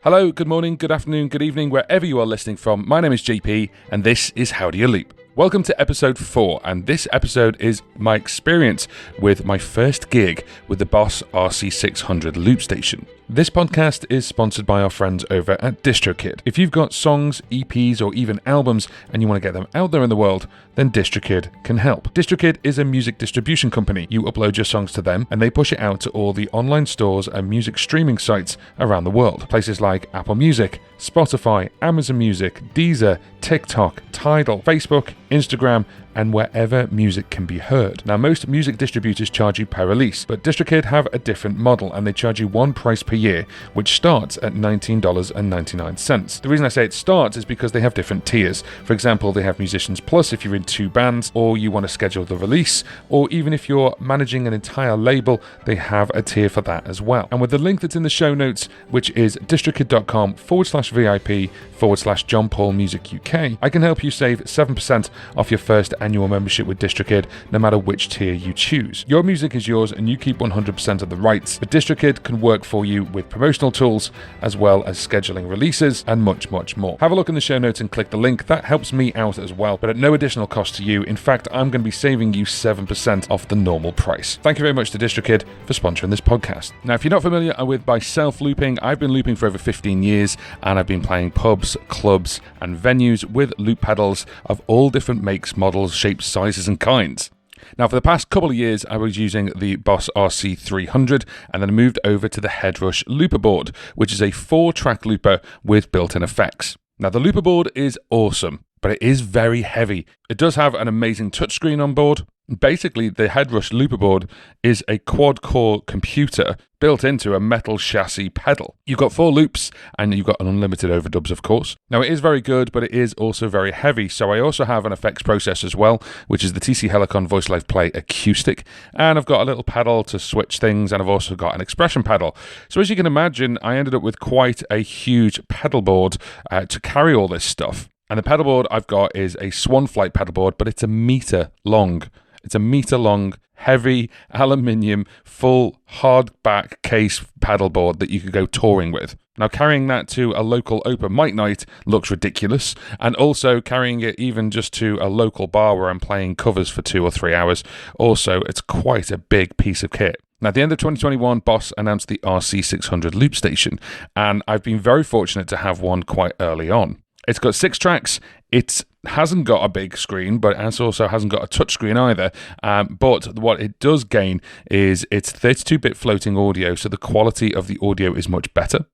Hello, good morning, good afternoon, good evening, wherever you are listening from. My name is JP, and this is How Do You Loop? Welcome to episode 4, and this episode is my experience with my first gig with the Boss RC-600 loop station. This podcast is sponsored by our friends over at DistroKid. If you've got songs, EPs, or even albums and you want to get them out there in the world, then DistroKid can help. DistroKid is a music distribution company. You upload your songs to them and they push it out to all the online stores and music streaming sites around the world. Places like Apple Music, Spotify, Amazon Music, Deezer, TikTok, Tidal, Facebook, Instagram, and wherever music can be heard. Now, most music distributors charge you per release, but DistroKid have a different model and they charge you one price per year, which starts at $19.99. The reason I say it starts is because they have different tiers. For example, they have Musicians Plus if you're in 2 bands, or you want to schedule the release, or even if you're managing an entire label, they have a tier for that as well. And with the link that's in the show notes, which is distrokid.com/VIP/John Paul Music UK, I can help you save 7% off your first annual membership with DistroKid, no matter which tier you choose. Your music is yours and you keep 100% of the rights, but DistroKid can work for you with promotional tools, as well as scheduling releases and much, much more. Have a look in the show notes and click the link. That helps me out as well, but at no additional cost to you. In fact, I'm going to be saving you 7% off the normal price. Thank you very much to DistroKid for sponsoring this podcast. Now, if you're not familiar with myself looping, I've been looping for over 15 years, and I've been playing pubs, clubs, and venues with loop pedals of all different makes, models, shapes, sizes, and kinds. Now, for the past couple of years, I was using the Boss RC-300, and then I moved over to the Headrush looper board, which is a 4-track looper with built-in effects. Now, the looper board is awesome, but it is very heavy. It does have an amazing touchscreen on board. Basically, the Headrush looper board is a quad-core computer built into a metal chassis pedal. You've got 4 loops, and you've got an unlimited overdubs, of course. Now, it is very good, but it is also very heavy, so I also have an effects processor as well, which is the TC Helicon Voice Live Play Acoustic, and I've got a little pedal to switch things, and I've also got an expression pedal. So as you can imagine, I ended up with quite a huge pedal board to carry all this stuff. And the pedal board I've got is a Swan Flight pedal board, but it's a meter long. It's a meter long, heavy, aluminium, full hardback case pedal board that you could go touring with. Now, carrying that to a local open mic night looks ridiculous, and also carrying it even just to a local bar where I'm playing covers for 2 or 3 hours, also, it's quite a big piece of kit. Now, at the end of 2021, Boss announced the RC-600 loop station, and I've been very fortunate to have one quite early on. It's got 6 tracks. It hasn't got a big screen, but it also hasn't got a touch screen either. But what it does gain is it's 32-bit floating audio, so the quality of the audio is much better.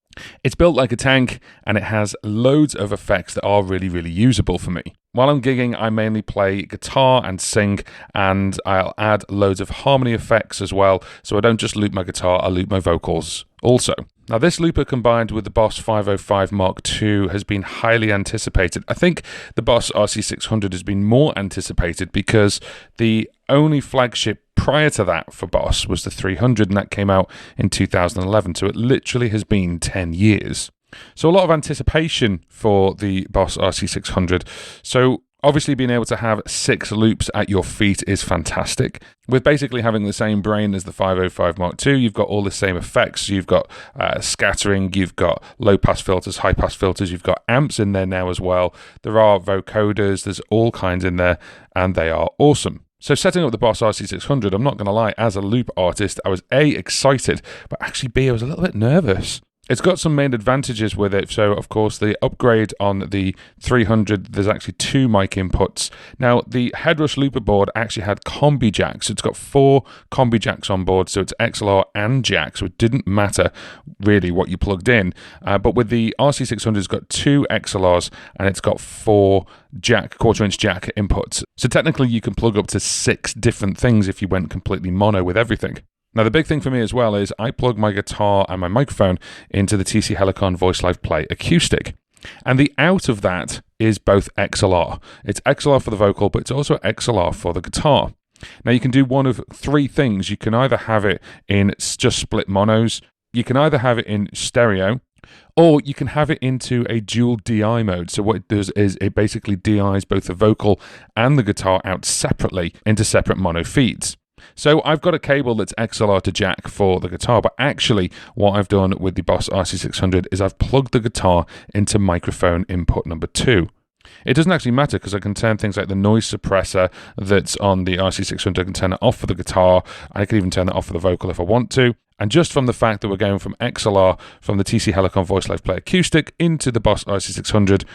It's built like a tank, and it has loads of effects that are really, really usable for me. While I'm gigging, I mainly play guitar and sing, and I'll add loads of harmony effects as well, so I don't just loop my guitar, I loop my vocals also. Now, this looper combined with the Boss 505 Mark II has been highly anticipated. I think the Boss RC-600 has been more anticipated because the only flagship prior to that for Boss was the 300, and that came out in 2011, so it literally has been 10 years. So a lot of anticipation for the Boss RC-600. So obviously, being able to have 6 loops at your feet is fantastic. With basically having the same brain as the 505 Mark II, you've got all the same effects. You've got scattering, you've got low-pass filters, high-pass filters, you've got amps in there now as well. There are vocoders, there's all kinds in there, and they are awesome. So setting up the Boss RC-600, I'm not going to lie, as a loop artist, I was A, excited, but actually B, I was a little bit nervous. It's got some main advantages with it. So, of course, the upgrade on the 300, there's actually 2 mic inputs. Now, the Headrush looper board actually had combi jacks. It's got 4 combi jacks on board, so it's XLR and jack, so it didn't matter really what you plugged in. But with the RC-600, it's got 2 XLRs, and it's got 4 quarter-inch jack inputs. So technically, you can plug up to 6 different things if you went completely mono with everything. Now, the big thing for me as well is I plug my guitar and my microphone into the TC Helicon Voice Live Play Acoustic. And the out of that is both XLR. It's XLR for the vocal, but it's also XLR for the guitar. Now, you can do one of 3 things. You can either have it in just split monos, you can either have it in stereo, or you can have it into a dual DI mode. So what it does is it basically DIs both the vocal and the guitar out separately into separate mono feeds. So I've got a cable that's XLR to jack for the guitar, but actually what I've done with the Boss RC-600 is I've plugged the guitar into microphone input number 2. It doesn't actually matter because I can turn things like the noise suppressor that's on the RC-600, I can turn it off for the guitar, and I can even turn it off for the vocal if I want to. And just from the fact that we're going from XLR, from the TC Helicon Voice Live Play Acoustic into the Boss RC-600,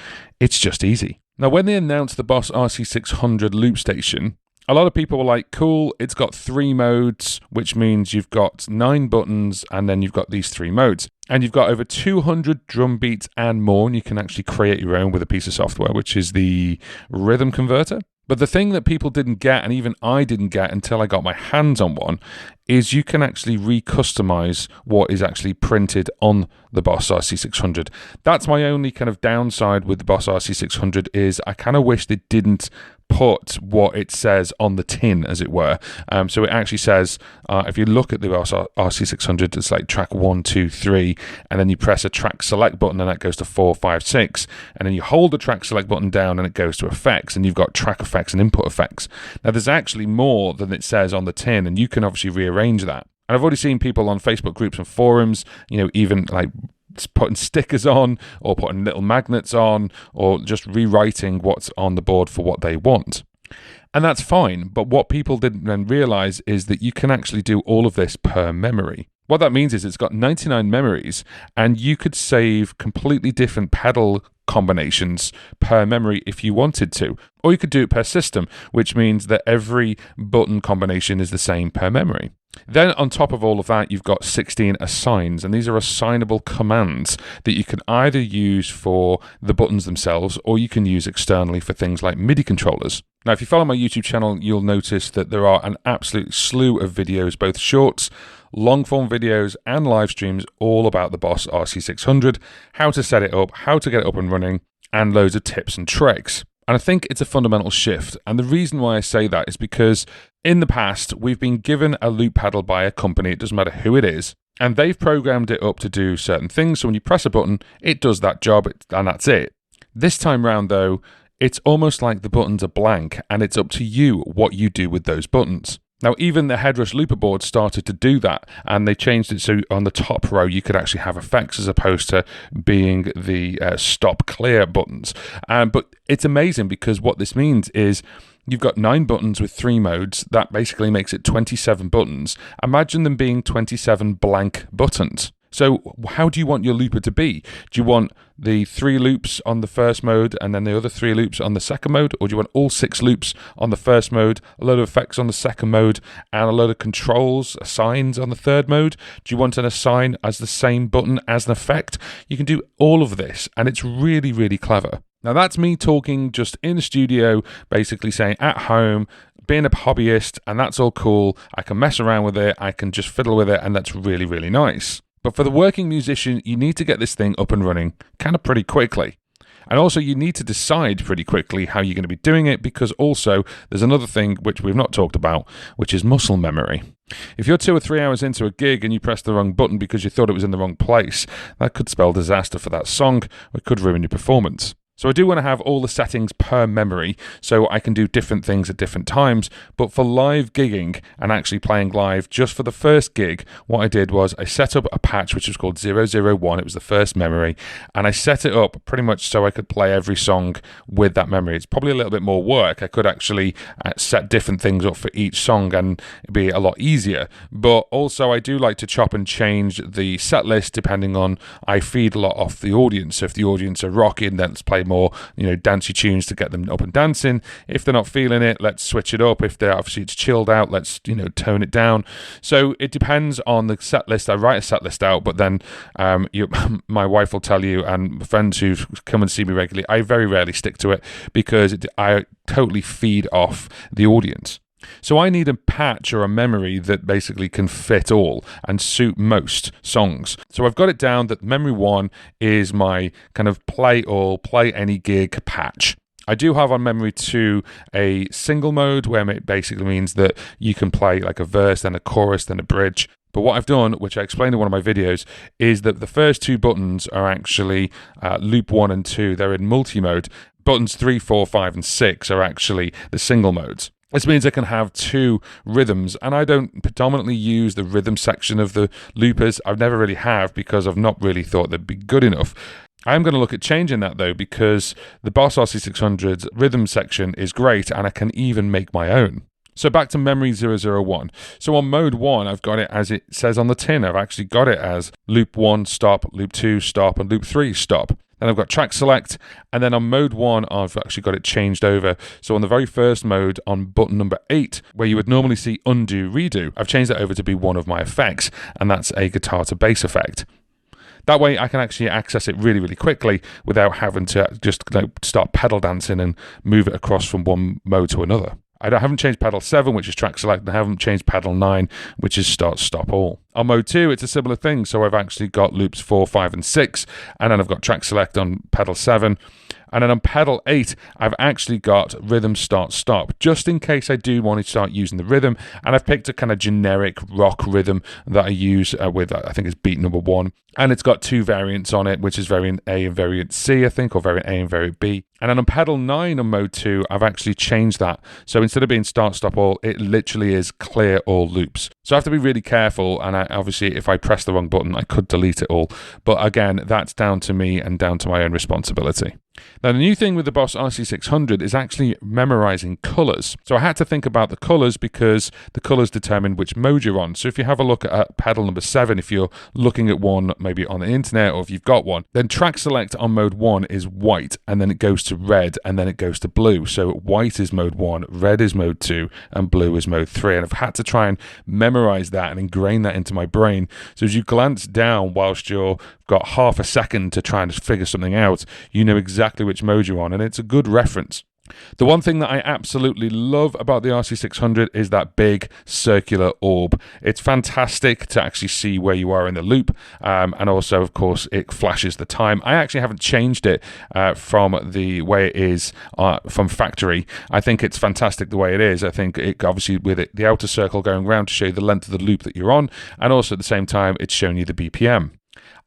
it's just easy. Now, when they announced the Boss RC-600 loop station, a lot of people were like, cool, it's got 3 modes, which means you've got 9 buttons and then you've got these 3 modes. And you've got over 200 drum beats and more, and you can actually create your own with a piece of software, which is the rhythm converter. But the thing that people didn't get, and even I didn't get until I got my hands on one, is you can actually re-customize what is actually printed on the Boss RC-600. That's my only kind of downside with the Boss RC-600 is I kind of wish they didn't put what it says on the tin, as it were. So it actually says, if you look at the Boss RC-600, it's like track 1, 2, 3, and then you press a track select button and that goes to 4, 5, 6, and then you hold the track select button down and it goes to effects, and you've got track effects and input effects. Now there's actually more than it says on the tin, and you can obviously rearrange that. And I've already seen people on Facebook groups and forums, even like putting stickers on or putting little magnets on or just rewriting what's on the board for what they want. And that's fine, but what people didn't then realize is that you can actually do all of this per memory. What that means is it's got 99 memories, and you could save completely different pedal combinations per memory if you wanted to. Or you could do it per system, which means that every button combination is the same per memory. Then on top of all of that, you've got 16 assigns, and these are assignable commands that you can either use for the buttons themselves or you can use externally for things like MIDI controllers. Now, if you follow my YouTube channel, you'll notice that there are an absolute slew of videos, both shorts, long-form videos and live streams all about the Boss RC-600, how to set it up, how to get it up and running, and loads of tips and tricks. And I think it's a fundamental shift. And the reason why I say that is because in the past, we've been given a loop pedal by a company, it doesn't matter who it is, and they've programmed it up to do certain things. So when you press a button, it does that job, and that's it. This time round, though, it's almost like the buttons are blank, and it's up to you what you do with those buttons. Now, even the Headrush looper board started to do that, and they changed it so on the top row you could actually have effects as opposed to being the stop clear buttons. But it's amazing because what this means is you've got 9 buttons with 3 modes. That basically makes it 27 buttons. Imagine them being 27 blank buttons. So how do you want your looper to be? Do you want the 3 loops on the first mode and then the other 3 loops on the second mode? Or do you want all 6 loops on the first mode, a load of effects on the second mode, and a load of controls, assigns on the third mode? Do you want an assign as the same button as an effect? You can do all of this, and it's really, really clever. Now that's me talking just in the studio, basically saying at home, being a hobbyist, and that's all cool. I can mess around with it, I can just fiddle with it, and that's really, really nice. But for the working musician, you need to get this thing up and running kind of pretty quickly. And also you need to decide pretty quickly how you're going to be doing it, because also there's another thing which we've not talked about, which is muscle memory. If you're 2 or 3 hours into a gig and you press the wrong button because you thought it was in the wrong place, that could spell disaster for that song, or it could ruin your performance. So I do want to have all the settings per memory so I can do different things at different times. But for live gigging and actually playing live, just for the first gig, what I did was I set up a patch which was called 001. It was the first memory. And I set it up pretty much so I could play every song with that memory. It's probably a little bit more work. I could actually set different things up for each song and it'd be a lot easier. But also I do like to chop and change the set list depending on, I feed a lot off the audience. So if the audience are rocking, then let's play more, dancey tunes to get them up and dancing. If they're not feeling it, let's switch it up. If they're obviously it's chilled out, let's tone it down. So it depends on the set list. I write a set list out, but then my wife will tell you, and friends who come and see me regularly, I very rarely stick to it because I totally feed off the audience. So I need a patch or a memory that basically can fit all and suit most songs. So I've got it down that memory 1 is my kind of play all, play any gig patch. I do have on memory 2 a single mode where it basically means that you can play like a verse, then a chorus, then a bridge. But what I've done, which I explained in one of my videos, is that the first 2 buttons are actually loop 1 and 2. They're in multi-mode. Buttons 3, 4, 5, and 6 are actually the single modes. This means I can have two rhythms, and I don't predominantly use the rhythm section of the loopers. I've never really have because I've not really thought they'd be good enough. I'm going to look at changing that though, because the Boss RC-600's rhythm section is great, and I can even make my own. So back to memory 001. So on mode 1, I've got it as it says on the tin. I've actually got it as loop 1, stop, loop 2, stop, and loop 3, stop. Then I've got track select, and then on mode 1, I've actually got it changed over. So on the very first mode, on button number 8, where you would normally see undo, redo, I've changed that over to be one of my effects, and that's a guitar to bass effect. That way I can actually access it really, really quickly without having to just start pedal dancing and move it across from one mode to another. I haven't changed pedal 7, which is track select, and I haven't changed pedal 9, which is start, stop, all. On mode 2, it's a similar thing. So I've actually got loops 4, 5, and 6, and then I've got track select on pedal 7. And then on pedal 8, I've actually got rhythm start stop, just in case I do want to start using the rhythm. And I've picked a kind of generic rock rhythm that I use with, I think it's beat number 1. And it's got 2 variants on it, which is variant A and variant C, I think, or variant A and variant B. And then on pedal 9 on mode 2, I've actually changed that. So instead of being start, stop, all, it literally is clear all loops. So I have to be really careful, and obviously if I press the wrong button, I could delete it all. But again, that's down to me and down to my own responsibility. Now, the new thing with the Boss RC-600 is actually memorizing colors. So I had to think about the colors because the colors determine which mode you're on. So if you have a look at pedal number 7, if you're looking at one maybe on the internet or if you've got one, then track select on mode 1 is white, and then it goes to red, and then it goes to blue. So white is mode 1, red is mode 2, and blue is mode 3. And I've had to try and memorize that and ingrain that into my brain. So as you glance down whilst you're got half a second to try and figure something out, you know exactly which mode you're on, and it's a good reference. The one thing that I absolutely love about the RC-600 is that big circular orb. It's fantastic to actually see where you are in the loop, and also, of course, it flashes the time. I actually haven't changed it from the way it is from factory. I think it's fantastic the way it is. I think it obviously with it, the outer circle going around to show you the length of the loop that you're on, and also at the same time, it's showing you the BPM.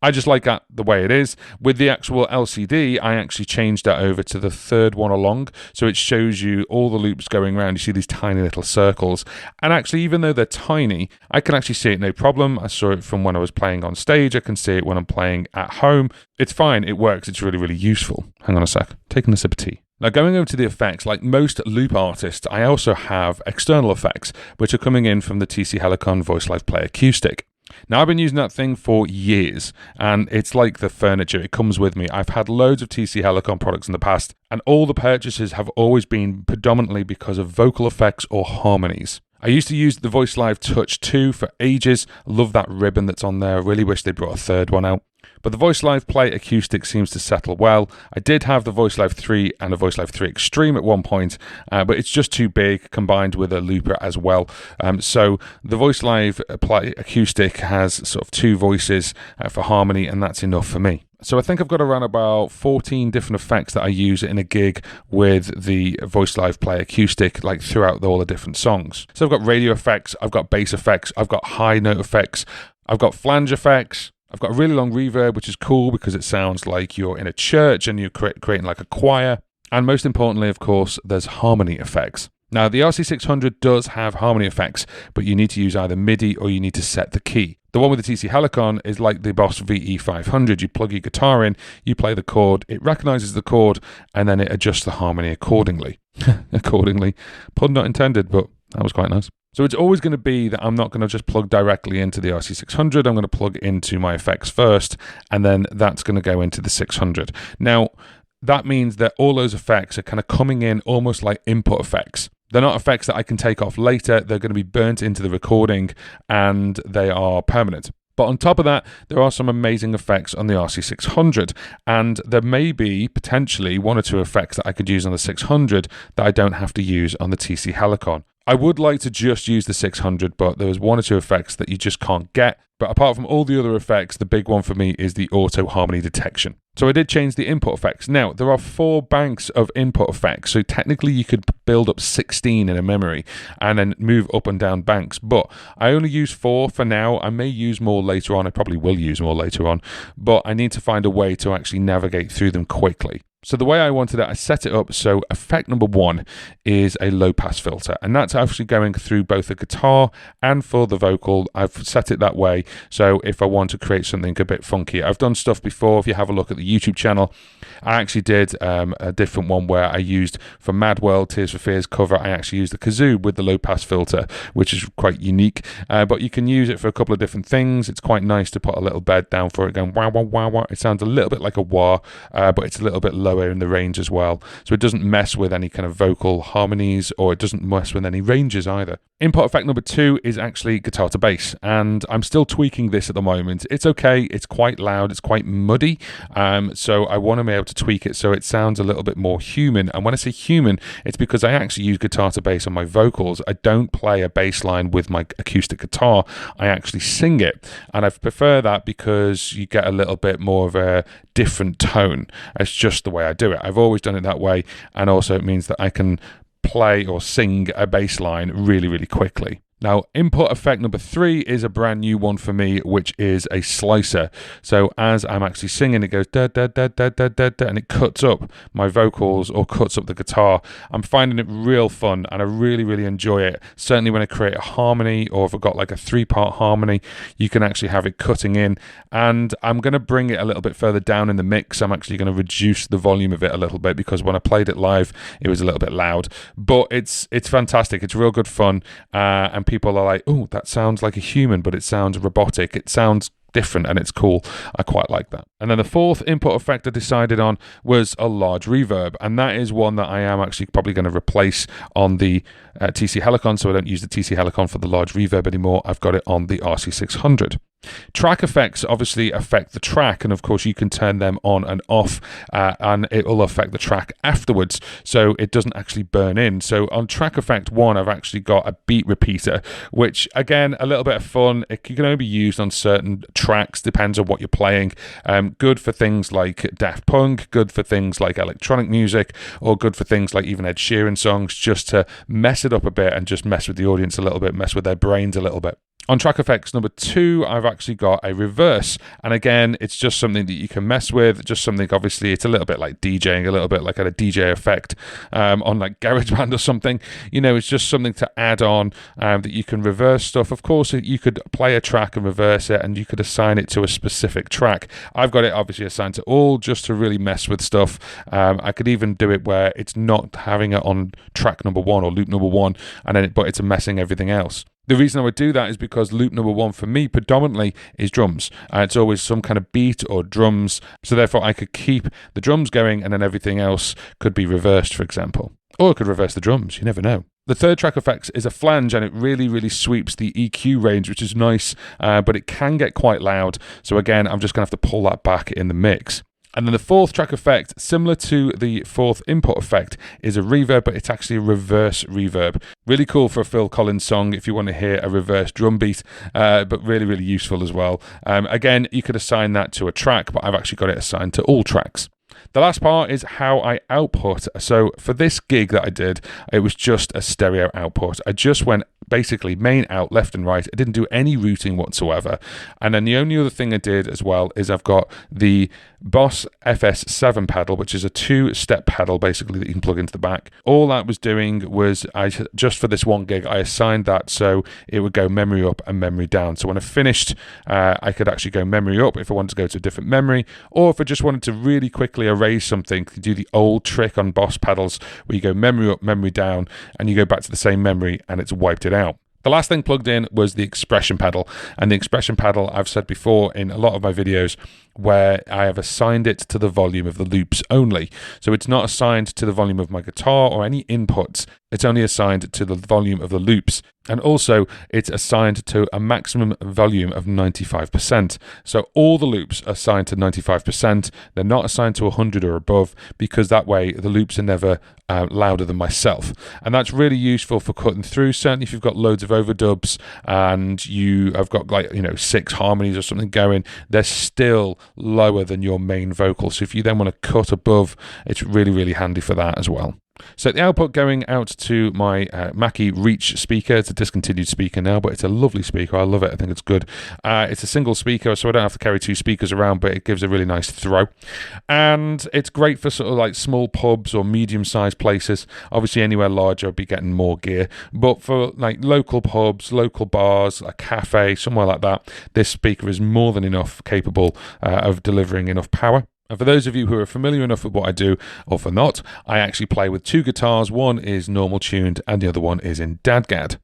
I just like that the way it is. With the actual LCD, I actually changed that over to the third one along. So it shows you all the loops going around. You see these tiny little circles. And actually, even though they're tiny, I can actually see it no problem. I saw it from when I was playing on stage. I can see it when I'm playing at home. It's fine. It works. It's really, really useful. Hang on a sec. Taking a sip of tea. Now, going over to the effects, like most loop artists, I also have external effects, which are coming in from the TC Helicon Voice Live Play Acoustic. Now, I've been using that thing for years, and it's like the furniture. It comes with me. I've had loads of TC Helicon products in the past, and all the purchases have always been predominantly because of vocal effects or harmonies. I used to use the Voice Live Touch 2 for ages. I love that ribbon that's on there. I really wish they brought a third one out. But the Voice Live Play Acoustic seems to settle well. I did have the Voice Live 3 and a Voice Live 3 Extreme at one point, but it's just too big combined with a looper as well. So the Voice Live Play Acoustic has sort of 2 voices for harmony, and that's enough for me. So I think I've got around about 14 different effects that I use in a gig with the Voice Live Play Acoustic, like throughout all the different songs. So I've got radio effects, I've got bass effects, I've got high note effects, I've got flange effects, I've got a really long reverb, which is cool because it sounds like you're in a church and you're creating like a choir. And most importantly, of course, there's harmony effects. Now, the RC-600 does have harmony effects, but you need to use either MIDI or you need to set the key. The one with the TC Helicon is like the Boss VE500. You plug your guitar in, you play the chord, it recognizes the chord, and then it adjusts the harmony accordingly. Accordingly. Pun not intended, but that was quite nice. So it's always going to be that I'm not going to just plug directly into the RC600. I'm going to plug into my effects first, and then that's going to go into the 600. Now, that means that all those effects are kind of coming in almost like input effects. They're not effects that I can take off later. They're going to be burnt into the recording, and they are permanent. But on top of that, there are some amazing effects on the RC600, and there may be potentially 1 or 2 effects that I could use on the 600 that I don't have to use on the TC Helicon. I would like to just use the 600, but there was 1 or 2 effects that you just can't get. But apart from all the other effects, the big one for me is the auto harmony detection. So I did change the input effects. Now, there are 4 banks of input effects. So technically you could build up 16 in a memory and then move up and down banks. But I only use 4 for now. I may use more later on. I probably will use more later on. But I need to find a way to actually navigate through them quickly. So the way I wanted it, I set it up so effect number 1 is a low pass filter, and that's actually going through both the guitar and for the vocal. I've set it that way, so if I want to create something a bit funky, I've done stuff before. If you have a look at the YouTube channel, I actually did a different one where I used, for Mad World Tears for Fears cover, I actually used the kazoo with the low pass filter, which is quite unique, but you can use it for a couple of different things. It's quite nice to put a little bed down for it going wah wah wah wah. It sounds a little bit like a wah, but it's a little bit lower in the range as well, so it doesn't mess with any kind of vocal harmonies, or it doesn't mess with any ranges either. Input effect number 2 is actually guitar to bass, and I'm still tweaking this at the moment. It's okay, it's quite loud, it's quite muddy, so I want to be able to tweak it so it sounds a little bit more human. And when I say human, it's because I actually use guitar to bass on my vocals. I don't play a bass line with my acoustic guitar, I actually sing it, and I prefer that because you get a little bit more of a different tone. It's just the way I do it. I've always done it that way, and also it means that I can play or sing a bass line really, really quickly. Now, input effect number 3 is a brand new one for me, which is a slicer. So as I'm actually singing, it goes da da da da da da da, and it cuts up my vocals or cuts up the guitar. I'm finding it real fun, and I really, really enjoy it. Certainly when I create a harmony, or if I've got like a 3-part harmony, you can actually have it cutting in. And I'm going to bring it a little bit further down in the mix. I'm actually going to reduce the volume of it a little bit, because when I played it live, it was a little bit loud. But it's fantastic. It's real good fun, and people are like, oh, that sounds like a human, but it sounds robotic. It sounds different, and it's cool. I quite like that. And then the 4th input effect I decided on was a large reverb, and that is one that I am actually probably going to replace on the TC Helicon, so I don't use the TC Helicon for the large reverb anymore. I've got it on the RC-600. Track effects obviously affect the track, and of course you can turn them on and off, and it will affect the track afterwards, so it doesn't actually burn in. So on track effect 1, I've actually got a beat repeater, which again, a little bit of fun. It can only be used on certain tracks, depends on what you're playing. Good for things like Daft Punk, good for things like electronic music, or good for things like even Ed Sheeran songs, just to mess it up a bit and just mess with the audience a little bit, mess with their brains a little bit. On track effects number 2, I've actually got a reverse, and again, it's just something that you can mess with, just something, obviously, it's a little bit like DJing, a little bit like a DJ effect on like GarageBand or something. You know, it's just something to add on that you can reverse stuff. Of course, you could play a track and reverse it, and you could assign it to a specific track. I've got it obviously assigned to all, just to really mess with stuff. I could even do it where it's not having it on track number 1 or loop number 1, and then but it's messing everything else. The reason I would do that is because loop number 1 for me predominantly is drums. It's always some kind of beat or drums, so therefore I could keep the drums going, and then everything else could be reversed, for example. Or I could reverse the drums, you never know. The 3rd track effects is a flange, and it really, really sweeps the EQ range, which is nice, but it can get quite loud. So again, I'm just going to have to pull that back in the mix. And then the 4th track effect, similar to the 4th input effect, is a reverb, but it's actually a reverse reverb. Really cool for a Phil Collins song if you want to hear a reverse drum beat, but really, really useful as well. Again, you could assign that to a track, but I've actually got it assigned to all tracks. The last part is how I output. So for this gig that I did, it was just a stereo output. I just went basically main out, left and right. I didn't do any routing whatsoever. And then the only other thing I did as well is I've got the Boss FS7 pedal, which is a 2-step pedal basically that you can plug into the back. All that was doing was, just for this one gig, I assigned that so it would go memory up and memory down. So when I finished, I could actually go memory up if I wanted to go to a different memory, or if I just wanted to really quickly erase something, to do the old trick on Boss pedals where you go memory up, memory down, and you go back to the same memory and it's wiped it out. The last thing plugged in was the expression pedal, and the expression pedal, I've said before in a lot of my videos, where I have assigned it to the volume of the loops only. So it's not assigned to the volume of my guitar or any inputs. It's only assigned to the volume of the loops. And also it's assigned to a maximum volume of 95%. So all the loops are assigned to 95%. They're not assigned to 100 or above, because that way the loops are never louder than myself. And that's really useful for cutting through. Certainly if you've got loads of overdubs and you have got 6 harmonies or something going, they're still lower than your main vocal. So if you then want to cut above, it's really, really handy for that as well. So the output going out to my Mackie Reach speaker. It's a discontinued speaker now, but it's a lovely speaker. I love it. I think it's good. It's a single speaker, so I don't have to carry two speakers around, but it gives a really nice throw. And it's great for sort of like small pubs or medium-sized places. Obviously, anywhere larger, I'd be getting more gear. But for like local pubs, local bars, a cafe, somewhere like that, this speaker is more than enough capable of delivering enough power. And for those of you who are familiar enough with what I do, or for not, I actually play with two guitars. One is normal tuned and the other one is in DADGAD.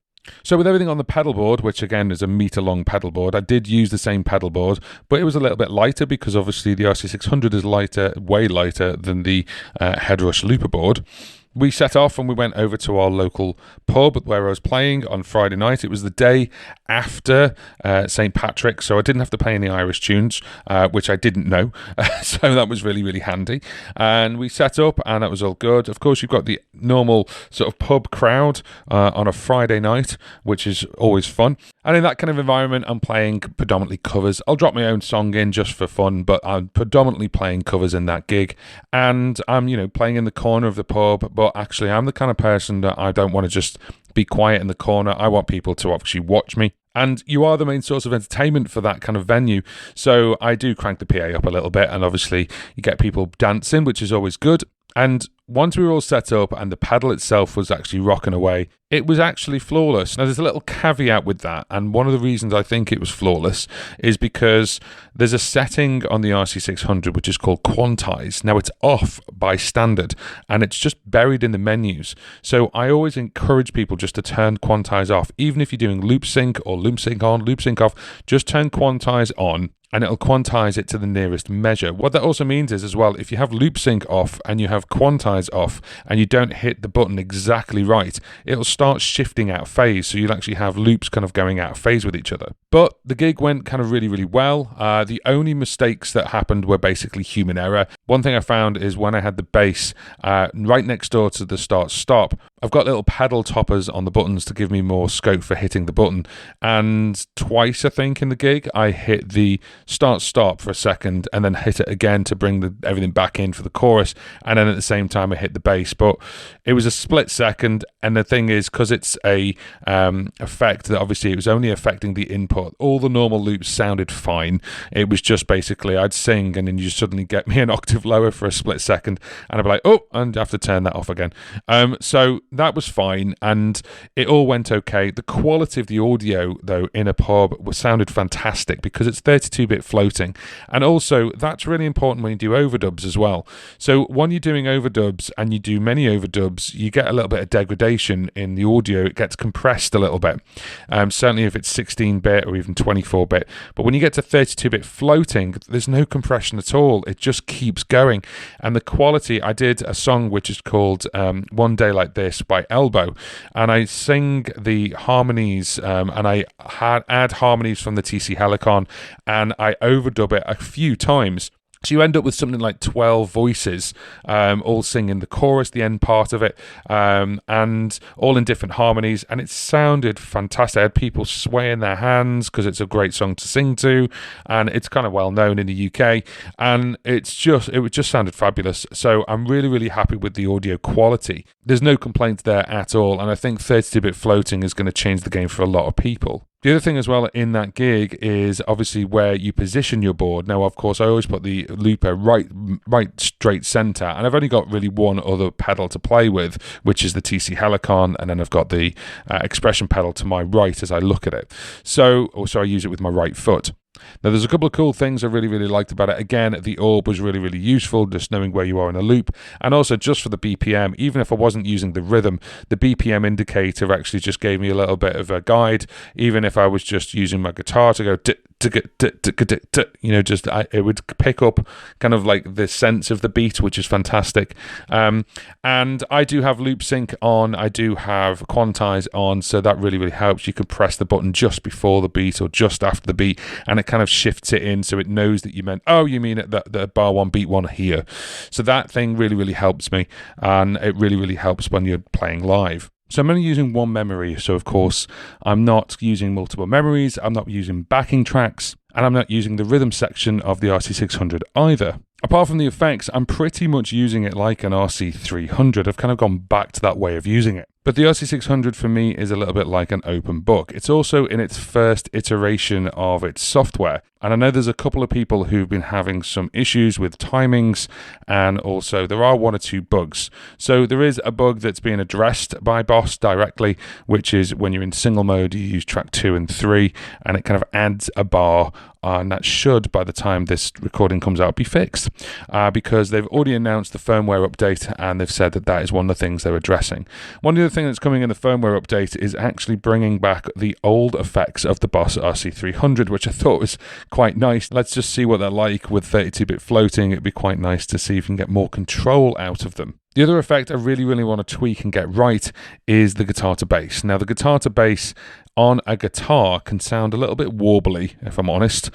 So with everything on the pedal board, which again is a meter-long pedal board, I did use the same pedal board, but it was a little bit lighter because obviously the RC-600 is lighter, way lighter than the Headrush looper board. We set off and we went over to our local pub where I was playing on Friday night. It was the day after St. Patrick's, so I didn't have to play any Irish tunes, which I didn't know. So that was really, really handy. And we set up and that was all good. Of course, you've got the normal sort of pub crowd on a Friday night, which is always fun. And in that kind of environment, I'm playing predominantly covers. I'll drop my own song in just for fun, but I'm predominantly playing covers in that gig. And I'm, playing in the corner of the pub, but actually I'm the kind of person that I don't want to just be quiet in the corner. I want people to actually watch me. And you are the main source of entertainment for that kind of venue. So I do crank the PA up a little bit, and obviously you get people dancing, which is always good. And once we were all set up and the pedal itself was actually rocking away, it was actually flawless. Now, there's a little caveat with that, and one of the reasons I think it was flawless is because there's a setting on the RC-600 which is called quantize. Now, it's off by standard, and it's just buried in the menus. So I always encourage people just to turn quantize off. Even if you're doing loop sync or loop sync on, loop sync off, just turn quantize on, and it'll quantize it to the nearest measure. What that also means is, as well, if you have loop sync off and you have quantize off and you don't hit the button exactly right, it'll start shifting out of phase. So you'll actually have loops kind of going out of phase with each other. But the gig went kind of really, really well. The only mistakes that happened were basically human error. One thing I found is when I had the bass right next door to the start-stop, I've got little pedal toppers on the buttons to give me more scope for hitting the button. And twice, I think, in the gig, I hit the start-stop for a second and then hit it again to bring everything back in for the chorus. And then at the same time, I hit the bass. But it was a split second. And the thing is, because it's a effect that obviously it was only affecting the input, all the normal loops sounded fine. It was just basically I'd sing and then you suddenly get me an octave lower for a split second. And I'd be like, oh, and I have to turn that off again. So that was fine, and it all went okay. The quality of the audio, though, in a pub sounded fantastic because it's 32-bit floating, and also that's really important when you do overdubs as well. So when you're doing overdubs and you do many overdubs, you get a little bit of degradation in the audio. It gets compressed a little bit, certainly if it's 16-bit or even 24-bit. But when you get to 32-bit floating, there's no compression at all. It just keeps going, and the quality. I did a song which is called One Day Like This by Elbow, and I sing the harmonies and I add harmonies from the TC Helicon, and I overdub it a few times. So you end up with something like 12 voices, all singing the chorus, the end part of it, and all in different harmonies, and it sounded fantastic. I had people swaying their hands because it's a great song to sing to, and it's kind of well known in the UK, and it just sounded fabulous. So I'm really, really happy with the audio quality. There's no complaints there at all, and I think 32-bit floating is going to change the game for a lot of people. The other thing as well in that gig is obviously where you position your board. Now, of course, I always put the looper right straight center, and I've only got really one other pedal to play with, which is the TC Helicon, and then I've got the expression pedal to my right as I look at it. So also I use it with my right foot. Now, there's a couple of cool things I really, really liked about it. Again, the orb was really, really useful, just knowing where you are in a loop. And also, just for the BPM, even if I wasn't using the rhythm, the BPM indicator actually just gave me a little bit of a guide. Even if I was just using my guitar to go, it would pick up kind of like the sense of the beat, which is fantastic. And I do have loop sync on, I do have quantize on, so that really, really helps. You can press the button just before the beat or just after the beat, and it kind of shifts it in so it knows that you mean it, the bar one, beat one here. So that thing really, really helps me, and it really, really helps when you're playing live. So I'm only using one memory, so of course I'm not using multiple memories, I'm not using backing tracks, and I'm not using the rhythm section of the RC-600 either. Apart from the effects, I'm pretty much using it like an RC-300. I've kind of gone back to that way of using it. But the RC-600 for me is a little bit like an open book. It's also in its first iteration of its software. And I know there's a couple of people who've been having some issues with timings, and also there are one or two bugs. So there is a bug that's being addressed by Boss directly, which is when you're in single mode, you use track 2 and 3, and it kind of adds a bar, and that should, by the time this recording comes out, be fixed, because they've already announced the firmware update, and they've said that that is one of the things they're addressing. One of the things that's coming in the firmware update is actually bringing back the old effects of the Boss RC-300, which I thought was quite nice. Let's just see what they're like with 32-bit floating. It'd be quite nice to see if you can get more control out of them. The other effect I really want to tweak and get right is the guitar to bass. Now, the guitar to bass on a guitar can sound a little bit warbly, if I'm honest,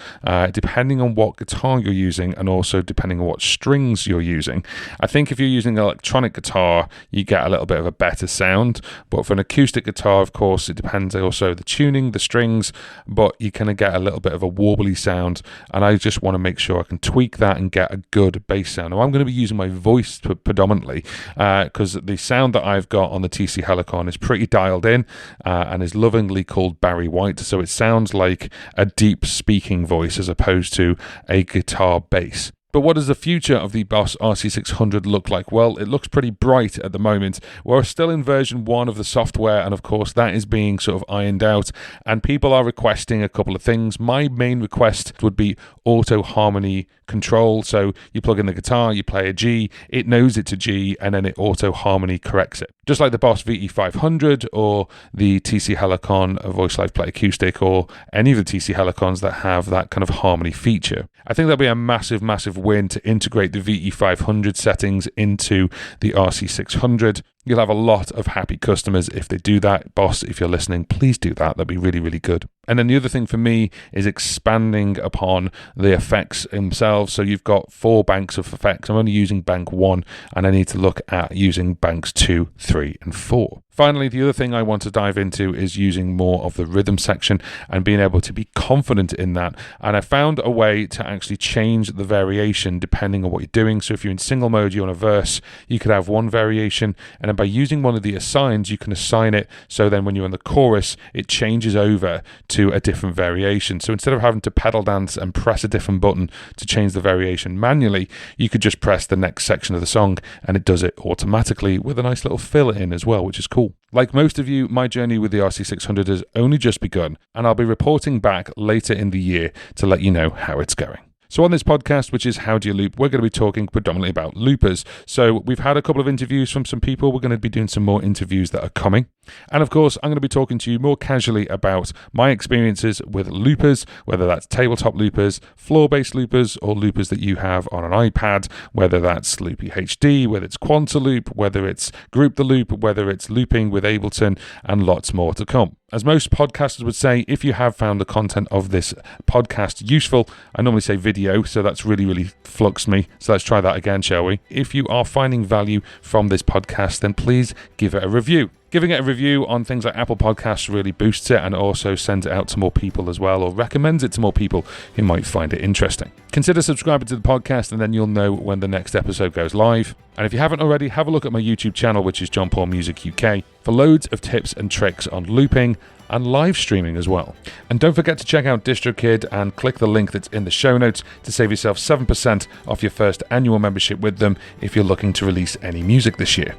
depending on what guitar you're using and also depending on what strings you're using. I think if you're using an electronic guitar, you get a little bit of a better sound, but for an acoustic guitar, of course, it depends also the tuning, the strings, but you kind of get a little bit of a warbly sound, and I just want to make sure I can tweak that and get a good bass sound. Now, I'm going to be using my voice predominantly, because the sound that I've got on the TC Helicon is pretty dialed in and is lovingly called Barry White, so it sounds like a deep speaking voice as opposed to a guitar bass. But what does the future of the Boss RC-600 look like? Well, it looks pretty bright at the moment. We're still in version 1 of the software, and of course that is being sort of ironed out, and people are requesting a couple of things. My main request would be auto harmony control. So you plug in the guitar, you play a G, it knows it's a G, and then it auto harmony corrects it. Just like the Boss VE500 or the TC Helicon Voice Live Play Acoustic, or any of the TC Helicons that have that kind of harmony feature. I think that'll be a massive win to integrate the VE500 settings into the RC-600. You'll have a lot of happy customers if they do that. Boss, if you're listening, please do that. That'd be really good. And then the other thing for me is expanding upon the effects themselves. So you've got 4 banks of effects. I'm only using bank 1, and I need to look at using banks 2, 3, and 4. Finally, the other thing I want to dive into is using more of the rhythm section and being able to be confident in that. And I found a way to actually change the variation depending on what you're doing. So if you're in single mode, you're on a verse, you could have one variation, and then by using one of the assigns, you can assign it so then when you're in the chorus, it changes over to a different variation. So instead of having to pedal dance and press a different button to change the variation manually, you could just press the next section of the song and it does it automatically with a nice little fill in as well, which is cool. Like most of you, my journey with the RC-600 has only just begun, and I'll be reporting back later in the year to let you know how it's going. So on this podcast, which is How Do You Loop, we're going to be talking predominantly about loopers. So we've had a couple of interviews from some people. We're going to be doing some more interviews that are coming. And of course, I'm going to be talking to you more casually about my experiences with loopers, whether that's tabletop loopers, floor-based loopers, or loopers that you have on an iPad, whether that's Loopy HD, whether it's Quantaloop, whether it's Group the Loop, whether it's looping with Ableton, and lots more to come. As most podcasters would say, if you have found the content of this podcast useful, I normally say video, so that's really fluxed me. So let's try that again, shall we? If you are finding value from this podcast, then please give it a review. Giving it a review on things like Apple Podcasts really boosts it and also sends it out to more people as well, or recommends it to more people who might find it interesting. Consider subscribing to the podcast, and then you'll know when the next episode goes live. And if you haven't already, have a look at my YouTube channel, which is John Paul Music UK, for loads of tips and tricks on looping and live streaming as well. And don't forget to check out DistroKid and click the link that's in the show notes to save yourself 7% off your first annual membership with them if you're looking to release any music this year.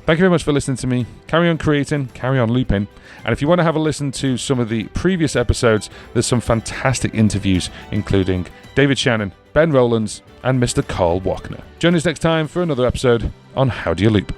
Thank you very much for listening to me. Carry on creating, carry on looping. And if you want to have a listen to some of the previous episodes, there's some fantastic interviews, including David Shannon, Ben Rowlands, and Mr. Carl Wachner. Join us next time for another episode on How Do You Loop?